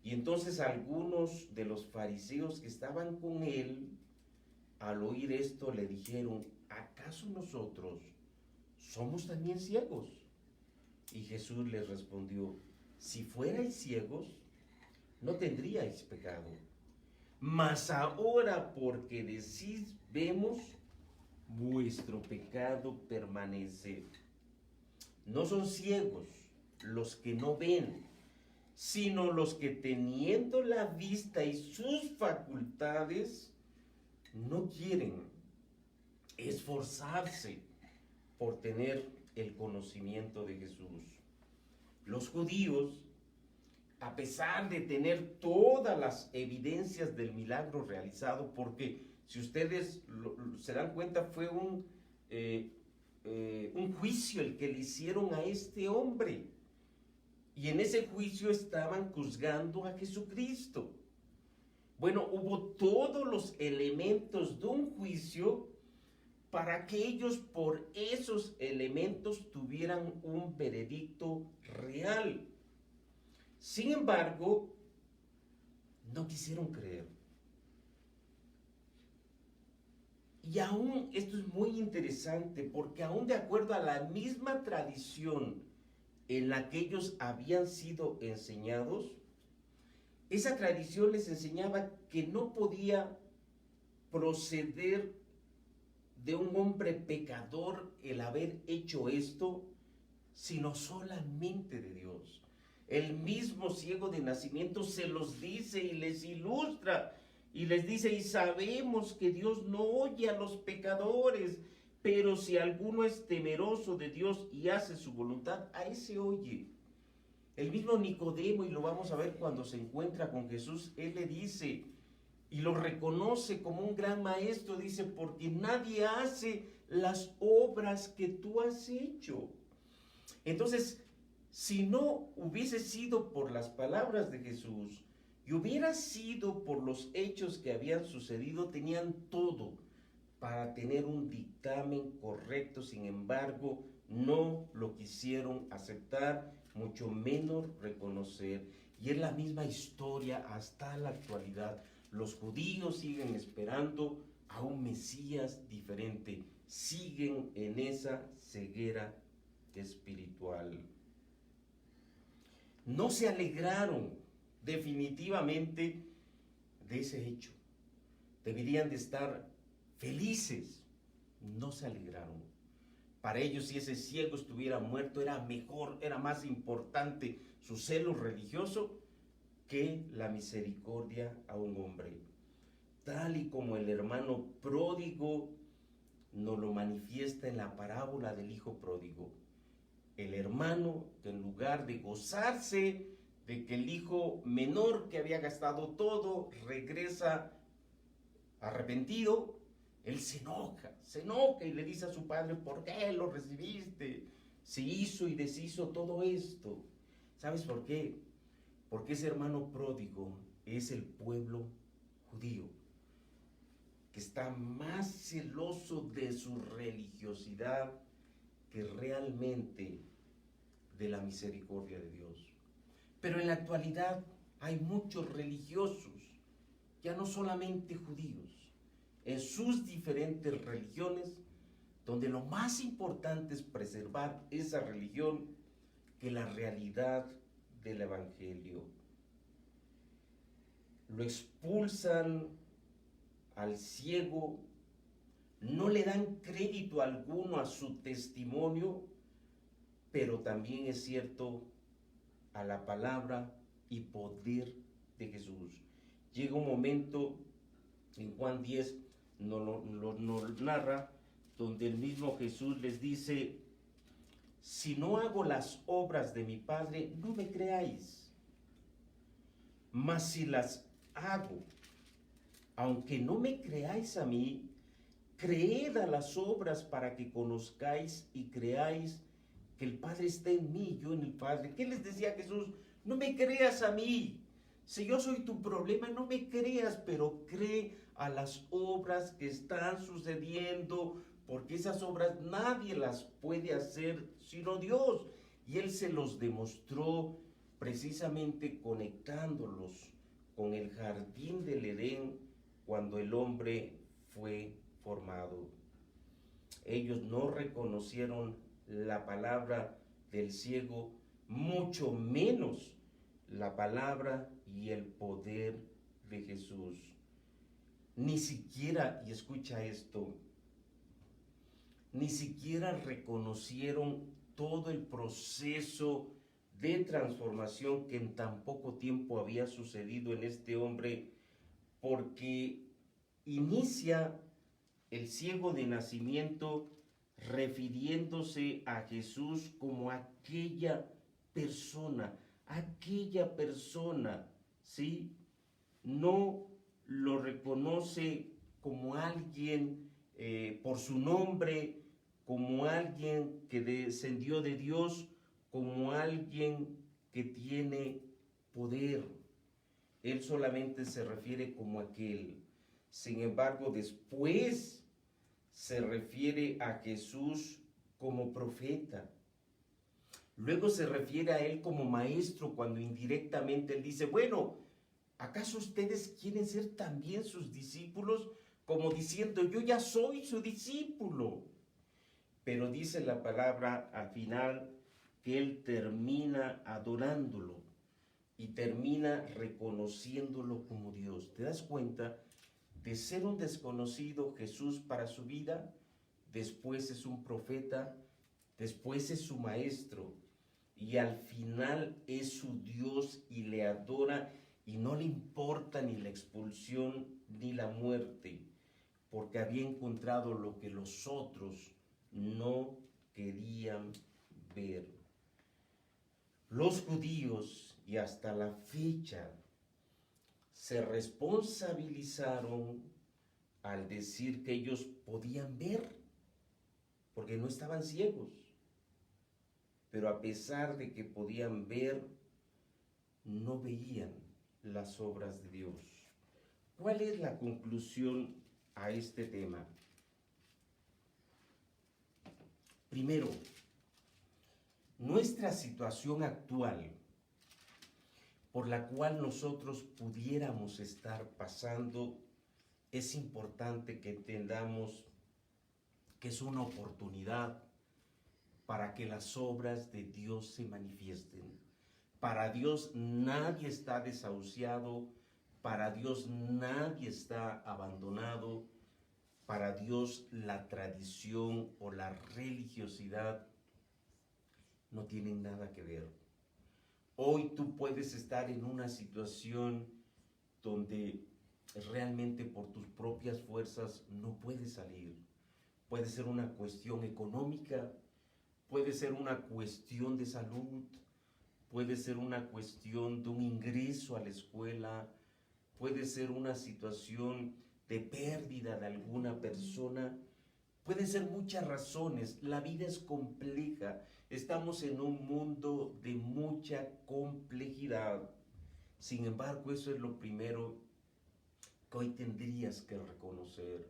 Y entonces algunos de los fariseos que estaban con él, al oír esto, le dijeron, ¿acaso nosotros somos también ciegos? Y Jesús les respondió, si fuerais ciegos, no tendríais pecado. Mas ahora, porque decís, vemos, vuestro pecado permanece. No son ciegos los que no ven, sino los que teniendo la vista y sus facultades, no quieren esforzarse por tener el conocimiento de Jesús. Los judíos, a pesar de tener todas las evidencias del milagro realizado, porque si ustedes se dan cuenta fue un juicio el que le hicieron a este hombre, y en ese juicio estaban juzgando a Jesucristo. Bueno, hubo todos los elementos de un juicio para que ellos por esos elementos tuvieran un veredicto real. Sin embargo, no quisieron creer. Y aún, esto es muy interesante, porque aún de acuerdo a la misma tradición en la que ellos habían sido enseñados, esa tradición les enseñaba que no podía proceder de un hombre pecador el haber hecho esto, sino solamente de Dios. El mismo ciego de nacimiento se los dice y les ilustra y les dice, y sabemos que Dios no oye a los pecadores, pero si alguno es temeroso de Dios y hace su voluntad, a ese oye. El mismo Nicodemo, y lo vamos a ver cuando se encuentra con Jesús, él le dice y lo reconoce como un gran maestro, dice, porque nadie hace las obras que tú has hecho. Entonces, si no hubiese sido por las palabras de Jesús y hubiera sido por los hechos que habían sucedido, tenían todo para tener un dictamen correcto. Sin embargo, no lo quisieron aceptar, mucho menos reconocer. Y es la misma historia hasta la actualidad. Los judíos siguen esperando a un Mesías diferente, siguen en esa ceguera espiritual. No se alegraron definitivamente de ese hecho. Deberían de estar felices, no se alegraron. Para ellos, si ese ciego estuviera muerto, era mejor, era más importante su celo religioso que la misericordia a un hombre. Tal y como el hermano pródigo nos lo manifiesta en la parábola del hijo pródigo. El hermano que en lugar de gozarse de que el hijo menor que había gastado todo regresa arrepentido, él se enoja y le dice a su padre, ¿por qué lo recibiste? Se hizo y deshizo todo esto. ¿Sabes por qué? Porque ese hermano pródigo es el pueblo judío. que está más celoso de su religiosidad que realmente de la misericordia de Dios. Pero en la actualidad hay muchos religiosos, ya no solamente judíos, en sus diferentes religiones, donde lo más importante es preservar esa religión que la realidad del Evangelio. Lo expulsan al ciego, no le dan crédito alguno a su testimonio, pero también es cierto a la palabra y poder de Jesús. Llega un momento, en Juan 10 nos narra, donde el mismo Jesús les dice: si no hago las obras de mi Padre, no me creáis. Mas si las hago, aunque no me creáis a mí, creed a las obras para que conozcáis y creáis que el Padre está en mí y yo en el Padre. ¿Qué les decía Jesús? No me creas a mí. Si yo soy tu problema, no me creas, pero cree a las obras que están sucediendo, porque esas obras nadie las puede hacer sino Dios. Y Él se los demostró precisamente conectándolos con el jardín del Edén cuando el hombre fue formado. Ellos no reconocieron la palabra del ciego, mucho menos la palabra y el poder de Jesús. Ni siquiera, y escucha esto, ni siquiera reconocieron todo el proceso de transformación que en tan poco tiempo había sucedido en este hombre, porque inicia el ciego de nacimiento refiriéndose a Jesús como aquella persona, ¿sí? No lo reconoce como alguien por su nombre, como alguien que descendió de Dios, como alguien que tiene poder. Él solamente se refiere como aquel. Sin embargo, después se refiere a Jesús como profeta. Luego se refiere a él como maestro cuando indirectamente él dice: bueno, ¿acaso ustedes quieren ser también sus discípulos? Como diciendo: yo ya soy su discípulo. Pero dice la palabra al final que él termina adorándolo y termina reconociéndolo como Dios. ¿Te das cuenta? De ser un desconocido Jesús para su vida, después es un profeta, después es su maestro y al final es su Dios y le adora y no le importa ni la expulsión ni la muerte, porque había encontrado lo que los otros no querían ver. Los judíos, y hasta la fecha, se responsabilizaron al decir que ellos podían ver, porque no estaban ciegos. Pero a pesar de que podían ver, no veían las obras de Dios. ¿Cuál es la conclusión a este tema? Primero, nuestra situación actual, por la cual nosotros pudiéramos estar pasando, es importante que entendamos que es una oportunidad para que las obras de Dios se manifiesten. Para Dios nadie está desahuciado, para Dios nadie está abandonado, para Dios la tradición o la religiosidad no tienen nada que ver. Hoy tú puedes estar en una situación donde realmente por tus propias fuerzas no puedes salir. Puede ser una cuestión económica, puede ser una cuestión de salud, puede ser una cuestión de un ingreso a la escuela, puede ser una situación de pérdida de alguna persona. Pueden ser muchas razones, la vida es compleja, estamos en un mundo de mucha complejidad. Sin embargo, eso es lo primero que hoy tendrías que reconocer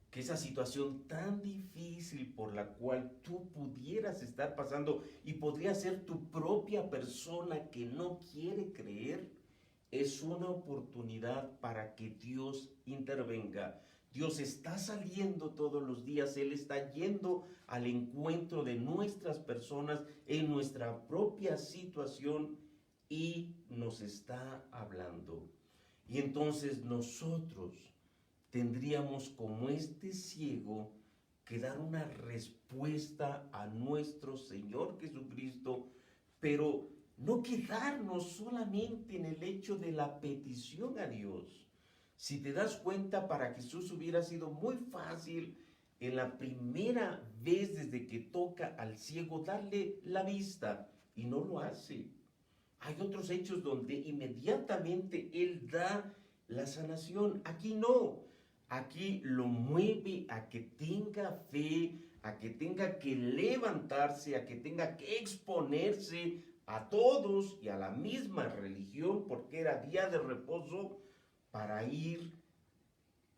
que esa situación tan difícil por la cual tú pudieras estar pasando y podría ser tu propia persona que no quiere creer, es una oportunidad para que Dios intervenga. Dios está saliendo todos los días, Él está yendo al encuentro de nuestras personas en nuestra propia situación y nos está hablando. Y entonces nosotros tendríamos como este ciego que dar una respuesta a nuestro Señor Jesucristo, pero no quedarnos solamente en el hecho de la petición a Dios. Si te das cuenta, para Jesús hubiera sido muy fácil en la primera vez desde que toca al ciego darle la vista, y no lo hace. Hay otros hechos donde inmediatamente Él da la sanación. Aquí no. Aquí lo mueve a que tenga fe, a que tenga que levantarse, a que tenga que exponerse a todos y a la misma religión, porque era día de reposo, para ir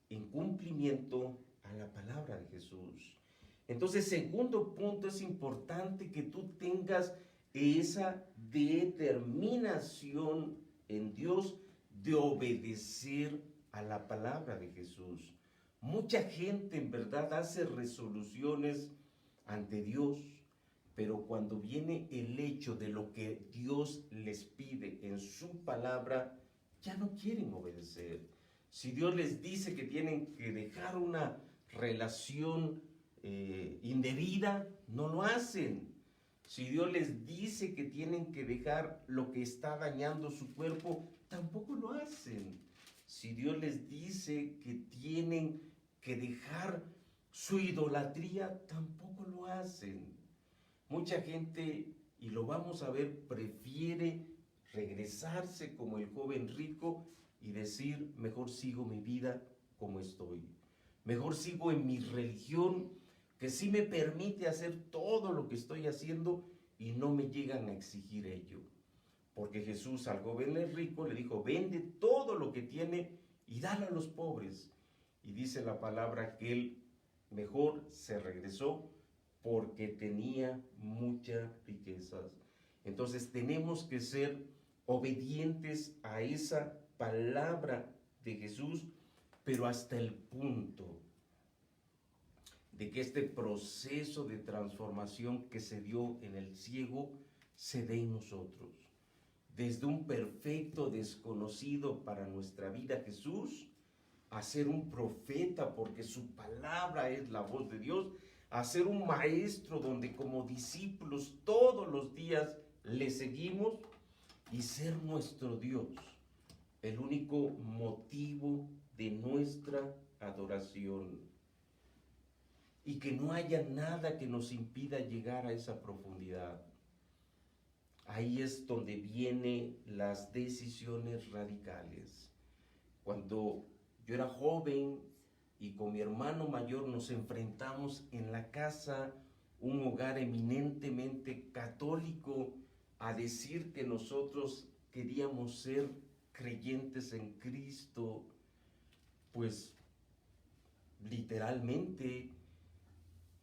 en cumplimiento a la palabra de Jesús. Entonces, segundo punto, es importante que tú tengas esa determinación en Dios de obedecer a la palabra de Jesús. Mucha gente en verdad hace resoluciones ante Dios, pero cuando viene el hecho de lo que Dios les pide en su palabra, ya no quieren obedecer. Si Dios les dice que tienen que dejar una relación indebida, no lo hacen. Si Dios les dice que tienen que dejar lo que está dañando su cuerpo, tampoco lo hacen. Si Dios les dice que tienen que dejar su idolatría, tampoco lo hacen. Mucha gente, y lo vamos a ver, prefiere regresarse como el joven rico y decir, mejor sigo mi vida como estoy. Mejor sigo en mi religión, que sí me permite hacer todo lo que estoy haciendo y no me llegan a exigir ello. Porque Jesús al joven rico le dijo, vende todo lo que tiene y dale a los pobres. Y dice la palabra que él mejor se regresó porque tenía muchas riquezas. Entonces tenemos que ser obedientes a esa palabra de Jesús, pero hasta el punto de que este proceso de transformación que se dio en el ciego se dé en nosotros. Desde un perfecto desconocido para nuestra vida, Jesús, a ser un profeta, porque su palabra es la voz de Dios, a ser un maestro donde como discípulos todos los días le seguimos, y ser nuestro Dios, el único motivo de nuestra adoración. Y que no haya nada que nos impida llegar a esa profundidad. Ahí es donde vienen las decisiones radicales. Cuando yo era joven y con mi hermano mayor nos enfrentamos en la casa, un hogar eminentemente católico, a decir que nosotros queríamos ser creyentes en Cristo, pues literalmente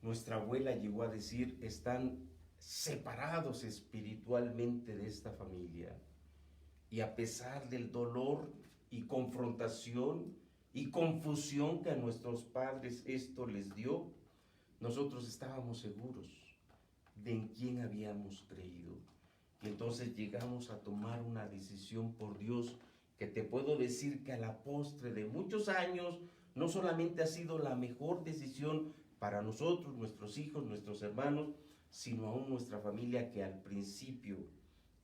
nuestra abuela llegó a decir, están separados espiritualmente de esta familia. Y a pesar del dolor y confrontación y confusión que a nuestros padres esto les dio, nosotros estábamos seguros de en quién habíamos creído. Y entonces llegamos a tomar una decisión por Dios, que te puedo decir que a la postre de muchos años, no solamente ha sido la mejor decisión para nosotros, nuestros hijos, nuestros hermanos, sino aún nuestra familia, que al principio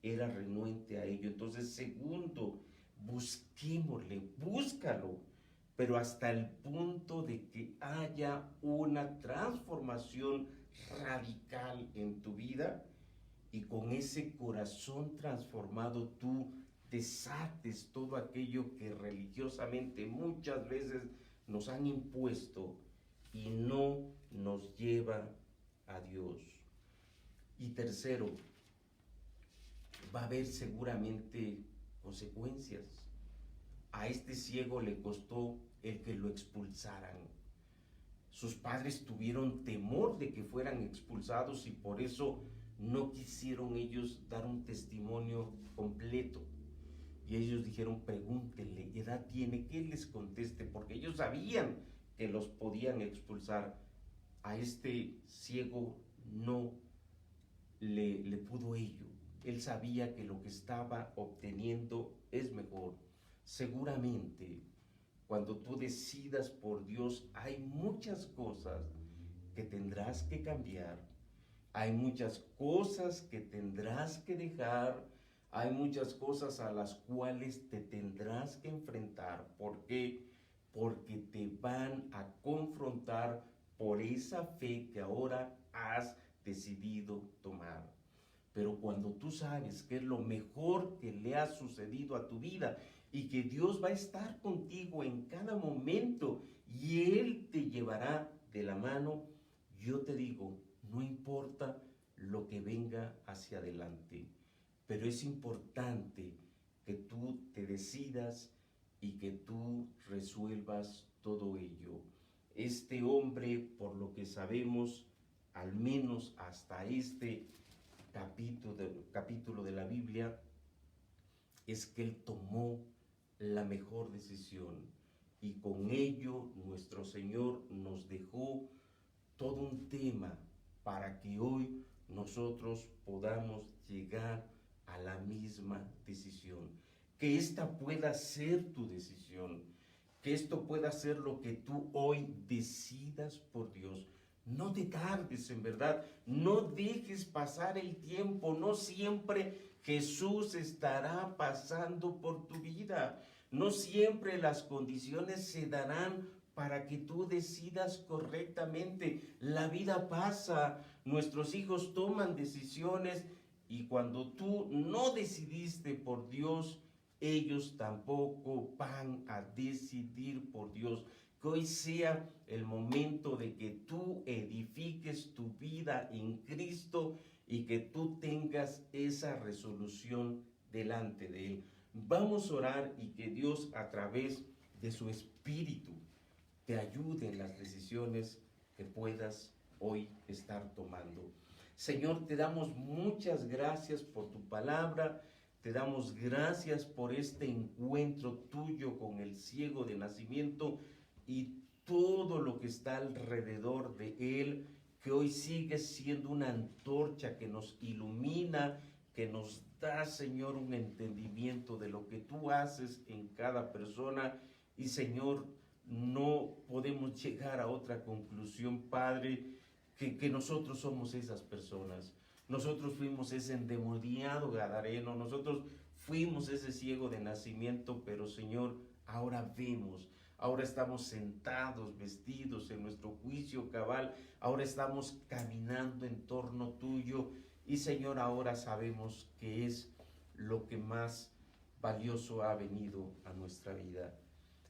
era renuente a ello. Entonces, segundo, busquémosle, búscalo, pero hasta el punto de que haya una transformación radical en tu vida, y con ese corazón transformado tú desates todo aquello que religiosamente muchas veces nos han impuesto y no nos lleva a Dios. Y tercero, va a haber seguramente consecuencias. a este ciego le costó el que lo expulsaran. Sus padres tuvieron temor de que fueran expulsados y por eso no quisieron ellos dar un testimonio completo. Y ellos dijeron, pregúntenle, ¿qué edad tiene? Que él les conteste, porque ellos sabían que los podían expulsar. A este ciego no le pudo ello. Él sabía que lo que estaba obteniendo es mejor. Seguramente, cuando tú decidas por Dios, hay muchas cosas que tendrás que cambiar. Hay muchas cosas que tendrás que dejar. Hay muchas cosas a las cuales te tendrás que enfrentar. ¿Por qué? Porque te van a confrontar por esa fe que ahora has decidido tomar. Pero cuando tú sabes que es lo mejor que le ha sucedido a tu vida y que Dios va a estar contigo en cada momento y Él te llevará de la mano, yo te digo, no importa lo que venga hacia adelante, pero es importante que tú te decidas y que tú resuelvas todo ello. Este hombre, por lo que sabemos, al menos hasta este capítulo de la Biblia, es que él tomó la mejor decisión y con ello nuestro Señor nos dejó todo un tema para que hoy nosotros podamos llegar a la misma decisión. Que esta pueda ser tu decisión, que esto pueda ser lo que tú hoy decidas por Dios. No te tardes, en verdad, no dejes pasar el tiempo, no siempre Jesús estará pasando por tu vida, no siempre las condiciones se darán para que tú decidas correctamente. La vida pasa, nuestros hijos toman decisiones y cuando tú no decidiste por Dios, ellos tampoco van a decidir por Dios. Que hoy sea el momento de que tú edifiques tu vida en Cristo y que tú tengas esa resolución delante de Él. Vamos a orar y que Dios a través de su Espíritu te ayude en las decisiones que puedas hoy estar tomando. Señor, te damos muchas gracias por tu palabra. Te damos gracias por este encuentro tuyo con el ciego de nacimiento y todo lo que está alrededor de él, que hoy sigue siendo una antorcha que nos ilumina, que nos da, Señor, un entendimiento de lo que tú haces en cada persona. Y, Señor, no podemos llegar a otra conclusión, Padre, que nosotros somos esas personas. Nosotros fuimos ese endemoniado gadareno, nosotros fuimos ese ciego de nacimiento, pero Señor, ahora vemos, ahora estamos sentados, vestidos en nuestro juicio cabal, ahora estamos caminando en torno tuyo y Señor, ahora sabemos que es lo que más valioso ha venido a nuestra vida.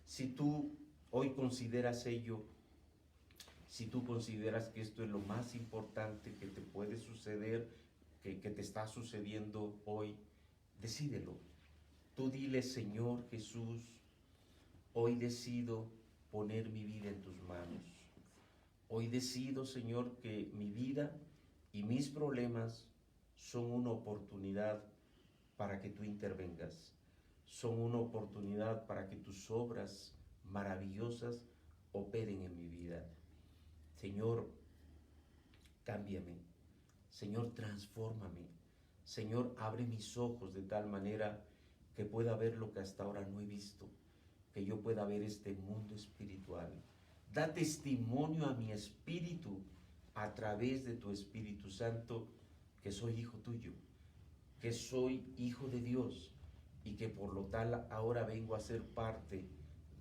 Si tú hoy consideras ello, si tú consideras que esto es lo más importante que te puede suceder, que te está sucediendo hoy, decídelo. Tú dile, Señor Jesús, hoy decido poner mi vida en tus manos. Hoy decido, Señor, que mi vida y mis problemas son una oportunidad para que tú intervengas. Son una oportunidad para que tus obras maravillosas operen en mi vida. Señor, cámbiame. Señor, transfórmame. Señor, abre mis ojos de tal manera que pueda ver lo que hasta ahora no he visto, que yo pueda ver este mundo espiritual. Da testimonio a mi espíritu a través de tu Espíritu Santo que soy hijo tuyo, que soy hijo de Dios y que por lo tal ahora vengo a ser parte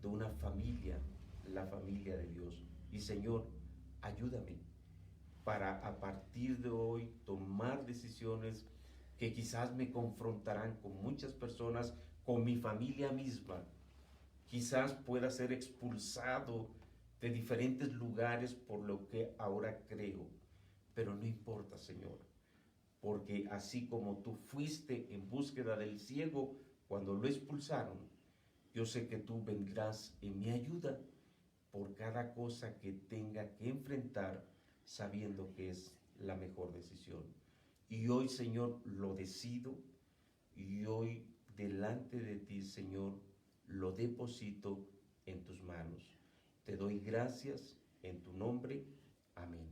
de una familia, la familia de Dios. Y Señor, ayúdame para a partir de hoy tomar decisiones que quizás me confrontarán con muchas personas, con mi familia misma. Quizás pueda ser expulsado de diferentes lugares por lo que ahora creo, pero no importa, Señor, porque así como tú fuiste en búsqueda del ciego cuando lo expulsaron, Yo sé que tú vendrás en mi ayuda por cada cosa que tenga que enfrentar, sabiendo que es la mejor decisión. Y hoy, Señor, lo decido, y hoy delante de ti, Señor, lo deposito en tus manos. Te doy gracias en tu nombre. Amén.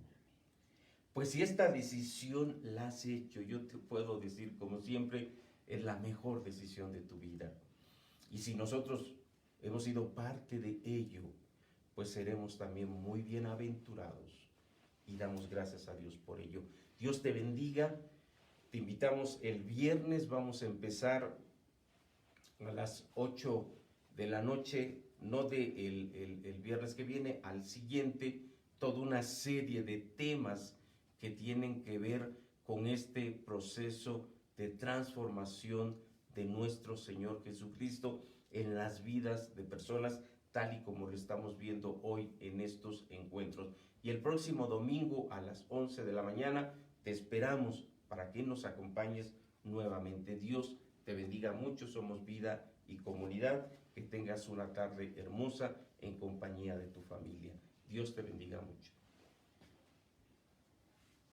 Pues si esta decisión la has hecho, yo te puedo decir, como siempre, es la mejor decisión de tu vida. Y si nosotros hemos sido parte de ello, pues seremos también muy bienaventurados. Y damos gracias a Dios por ello. Dios te bendiga. Te invitamos el viernes, vamos a empezar a las 8 de la noche, no el viernes que viene, al siguiente, toda una serie de temas que tienen que ver con este proceso de transformación de nuestro Señor Jesucristo en las vidas de personas, tal y como lo estamos viendo hoy en estos encuentros. Y el próximo domingo a las 11 de la mañana te esperamos para que nos acompañes nuevamente. Dios te bendiga mucho, somos Vida y Comunidad. Que tengas una tarde hermosa en compañía de tu familia. Dios te bendiga mucho.